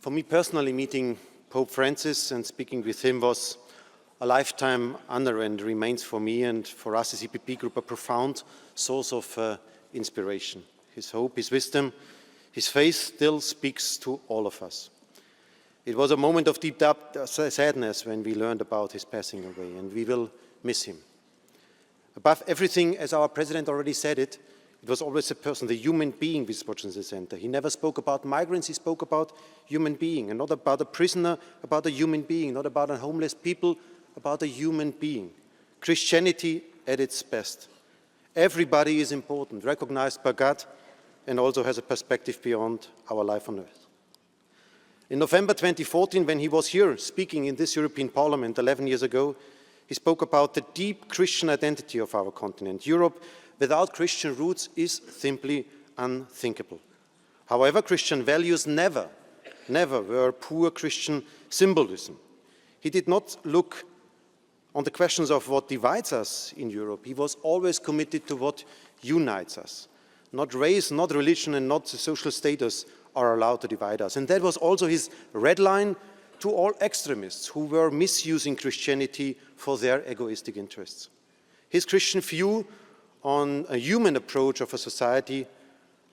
For me personally, meeting Pope Francis and speaking with him was a lifetime honor and remains for me and for us as EPP Group a profound source of inspiration. His hope, his wisdom, his faith still speaks to all of us. It was a moment of deep sadness when we learned about his passing away, and we will miss him. Above everything, as our president already said it was always a person, the human being, which was in the center. He never spoke about migrants, he spoke about human being, and not about a prisoner, about a human being, not about a homeless people, about a human being. Christianity at its best. Everybody is important, recognized by God, and also has a perspective beyond our life on earth. In November 2014, when he was here speaking in this European Parliament 11 years ago, he spoke about the deep Christian identity of our continent. Europe without Christian roots is simply unthinkable. However, Christian values never were poor Christian symbolism. He did not look on the questions of what divides us in Europe. He was always committed to what unites us. Not race, not religion, and not social status are allowed to divide us. And that was also his red line to all extremists who were misusing Christianity for their egoistic interests. His Christian view on a human approach of a society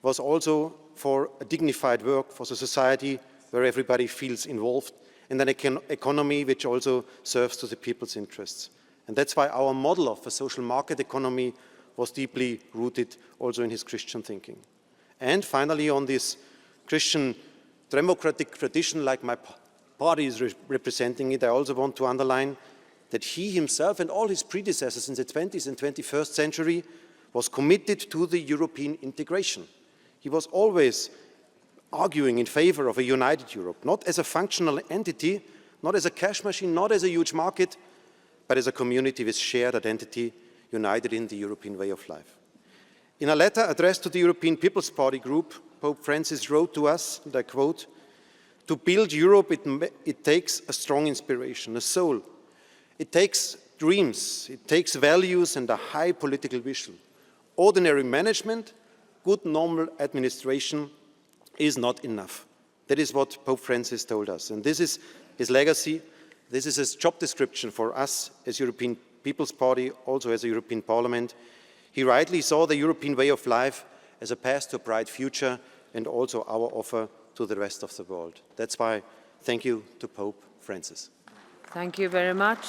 was also for a dignified work, for a society where everybody feels involved, and an economy which also serves to the people's interests. And that's why our model of a social market economy was deeply rooted also in his Christian thinking. And finally, on this Christian democratic tradition, like my party is representing it, I also want to underline that he himself and all his predecessors in the 20th and 21st century was committed to the European integration. He was always arguing in favor of a united Europe, not as a functional entity, not as a cash machine, not as a huge market, but as a community with shared identity, united in the European way of life. In a letter addressed to the European People's Party group, Pope Francis wrote to us, and I quote, "To build Europe, it takes a strong inspiration, a soul. It takes dreams, it takes values and a high political vision. Ordinary management, good normal administration is not enough." That is what Pope Francis told us. And this is his legacy. This is his job description for us as European People's Party, also as a European Parliament. He rightly saw the European way of life as a path to a bright future and also our offer to the rest of the world. That's why thank you to Pope Francis. Thank you very much.